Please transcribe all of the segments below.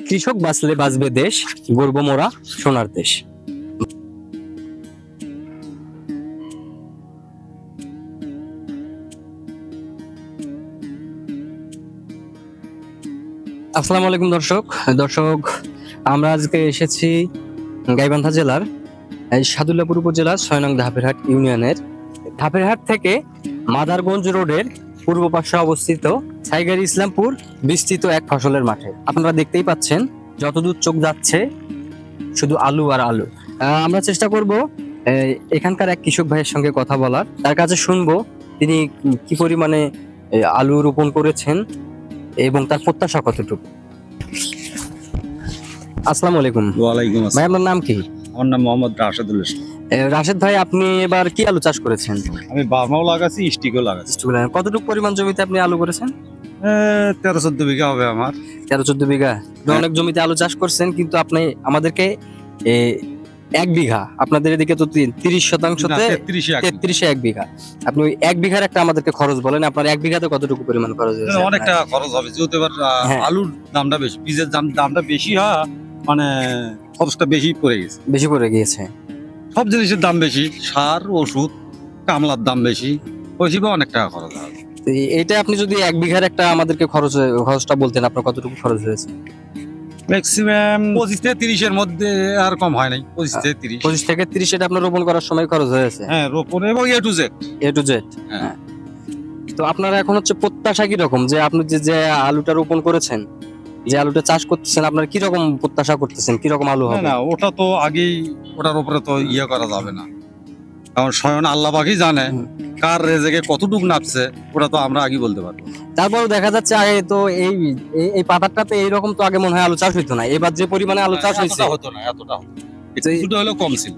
কৃষক বাঁচলে বাঁচবে দেশ, গর্ব মোরা সোনার দেশ। আসসালামু আলাইকুম দর্শক, আমরা আজকে এসেছি গাইবান্ধা জেলার সাদুল্লাপুর উপজেলার ৬ নং ধাপেরহাট ইউনিয়নের ধাপেরহাট থেকে মাদারগঞ্জ রোডের পূর্ব পাশে অবস্থিত সাইগারি ইসলামপুর বিস্তৃত এক ফসলের মাঠে। আপনারা দেখতেই পাচ্ছেন যতদূর চোখ যাচ্ছে শুধু আলু আর আলু। আমরা চেষ্টা করব এখানকার এক কৃষক ভাইয়ের সঙ্গে কথা বলার, তার কাছে শুনবো তিনি কি পরিমাণে আলু রোপণ করেছেন এবং তার প্রত্যাশা কতটুকু। আসসালামু আলাইকুম। ওয়ালাইকুম ভাই, আসসালাম। আপনার নাম কি? আমার নাম মোহাম্মদ রাশেদুল ইসলাম। রাশেদ ভাই, আপনি এবার কি আলু চাষ করেছেন? আমি বার্মাও লাগাচ্ছি, স্টিকও লাগাচ্ছি। কতটুকু পরিমাণ জমিতে আপনি আলু করেছেন? 13-14 বিঘা হবে আমার। 13-14 বিঘা। অনেক জমিতে আলু চাষ করছেন, কিন্তু আপনি আমাদেরকে 1 বিঘা, আপনাদের এদিকে তো 30%তে 33-এ 1 বিঘা, আপনি ওই 1 বিঘার একটা আমাদেরকে খরচ বলেন। আপনার 1 বিঘাতে কতটুকু পরিমাণ খরচ হয়েছে? অনেক টাকা খরচ হবে, যেহেতু এবার আলুর দামটা বেশি, বীজের দামটা বেশি হয়, মানে খরচটা বেশি পড়ে গিয়েছে। সব জিনিসের দাম বেশি, সার, ওষুধ, কামলার দাম বেশি, ওইসবে অনেক টাকা খরচ হয়। এটা আপনি যদি 1 বিঘার একটা আমাদেরকে খরচটা বলতেন, আপনার কতটুকু খরচ হয়েছে? ম্যাক্সিমাম 25-30 এর মধ্যে, আর কম হয় নাই। 25-30 এটা আপনার রোপণ করার সময় খরচ হয়েছে? হ্যাঁ, রোপণ এবং এ টু জেড। হ্যাঁ। তো আপনারা এখন হচ্ছে প্রত্যাশা কি রকম, যে আপনি যে আলুটা রোপণ করেছেন, যে আলুটা চাষ করতেছেন, আপনারা কি রকম প্রত্যাশা করতেছেন, কি রকম আলু হবে? না, ওটা তো আগেই, ওটার উপরে তো করা যাবে না, কারণ স্বয়ং আল্লাহ পাকই জানে কার রেজেকে কতটুকু নাপছে, ওটা তো আমরা আগে বলতে পারবো। তারপর দেখা যাচ্ছে আগে তো এই পাতাটাতে এইরকম তো আগে মনে হয় আলু চাষ হইতো না, এবার যে পরিমাণে আলু চাষ হয়েছে হতো না, এতটা কিছুটা হলেও কম ছিল।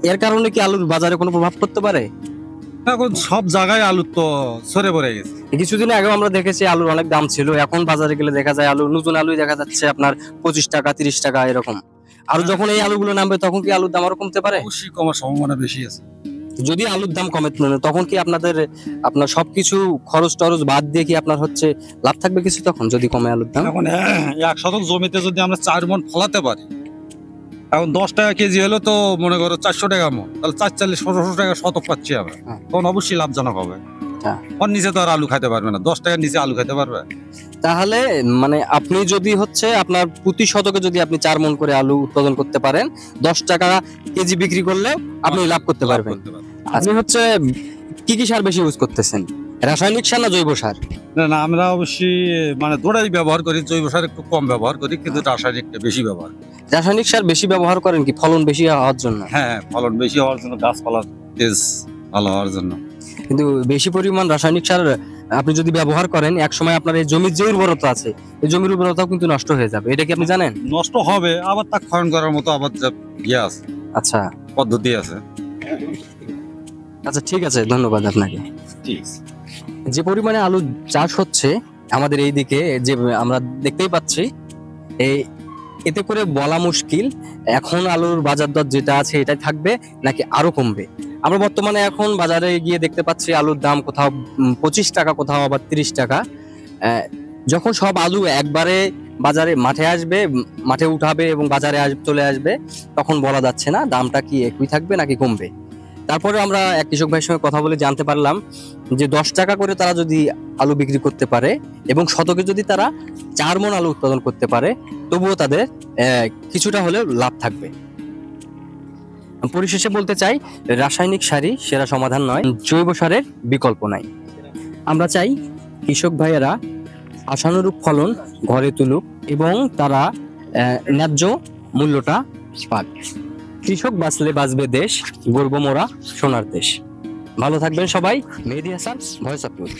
এর কারণে কি আলুর বাজারে কোনো প্রভাব পড়তে পারে? এখন সব জায়গায় আলু তো ছড়ে পড়ে গেছে। কিছুদিন আগে আমরা দেখেছি আলুর অনেক দাম ছিল, এখন বাজারে গেলে দেখা যায় আলু, নতুন আলু দেখা যাচ্ছে আপনার 25 টাকা 30 টাকা এরকম। আর যখন এই আলুগুলো নামবে তখন কি আলুর দাম আরো কমতে পারে? অবশ্যই কমার সম্ভাবনা বেশি আছে। যদি আলুর দাম কমে তখন কি আপনার সবকিছু খরচ টরচ বাদ দিয়ে কি আপনার হচ্ছে লাভ থাকবে কিছু তখন, যদি কমে আলুর দাম? এখন 1 শতক জমিতে যদি আমরা 4 মণ ফলাতে পারি, এখন 10 টাকা কেজি হলে তো মনে করো 400 টাকা মণ, তাহলে 440-1500 টাকা শতক পাচ্ছি আমরা, তখন অবশ্যই লাভজনক হবে। ওর নিচে তো আর আলু খাইতে পারবে না, 10 টাকার নিচে আলু খাইতে পারবে? তাহলে মানে আপনি যদি হচ্ছে আপনার প্রতি শতকে যদি আপনি 4 মণ করে আলু উৎপাদন করতে পারেন, 10 টাকা কেজি বিক্রি করলে আপনি লাভ করতে পারবেন। আপনি হচ্ছে কি সার বেশি ইউজ করতেছেন, রাসায়নিক সার না জৈব সার? না, আমরা অবশ্যই মানে দুটোই ব্যবহার করি, জৈব সার একটু কম ব্যবহার করি, কিন্তু রাসায়নিকটা বেশি ব্যবহার করি। রাসায়নিক সার বেশি ব্যবহার করেন কি ফলন বেশি হওয়ার জন্য? হ্যাঁ, ফলন বেশি হওয়ার জন্য, গাছপালার তেজ ভালো হওয়ার জন্য। কিন্তু বেশি পরিমাণ রাসায়নিক সার আপনি যদি ব্যবহার করেন, এক সময় আপনার এই জমির যে উর্বরতা আছে, এই জমির উর্বরতাও কিন্তু নষ্ট হয়ে যাবে। এটা কি আপনি জানেন? নষ্ট হবে, আবার তা ক্ষরণ করার মতো আবার আছে, আচ্ছা, পদ্ধতি আছে। আচ্ছা, ঠিক আছে, ধন্যবাদ আপনাকে। যে পরিমাণে আলু চাষ হচ্ছে আমাদের এই দিকে, যে আমরা দেখতেই পাচ্ছি, এতে করে বলা মুশকিল এখন আলুর বাজার দর যেটা আছে এটাই থাকবে নাকি আরো কমবে। আমরা বর্তমানে এখন বাজারে গিয়ে দেখতে পাচ্ছি আলুর দাম কোথাও 25 টাকা, কোথাও আবার 30 টাকা। যখন সব আলু একবারে বাজারে মাঠে উঠাবে এবং বাজারে চলে আসবে, তখন বলা যাচ্ছে না দামটা কি একই থাকবে নাকি কমবে। তারপরে আমরা এক কৃষক ভাইয়ের সঙ্গে কথা বলে জানতে পারলাম যে 10 টাকা করে তারা যদি আলু বিক্রি করতে পারে এবং শতকে যদি তারা 4 মণ আলু উৎপাদন করতে পারে, তবুও তাদের কিছুটা হলেও লাভ থাকবে। পরিশেষে বলতে চাই, রাসায়নিক সারই সেরা সমাধান নয়, জৈব সারের বিকল্প নাই। আমরা চাই কৃষক ভাইয়েরা আশানুরূপ ফলন ঘরে তুলুক এবং তারা ন্যায্য মূল্যটা পাক। কৃষক বাঁচলে বাঁচবে দেশ, গর্ব মোরা সোনার দেশ। ভালো থাকবেন সবাই। মেহেদী হাসান, ভয়েস অফ ইউথ।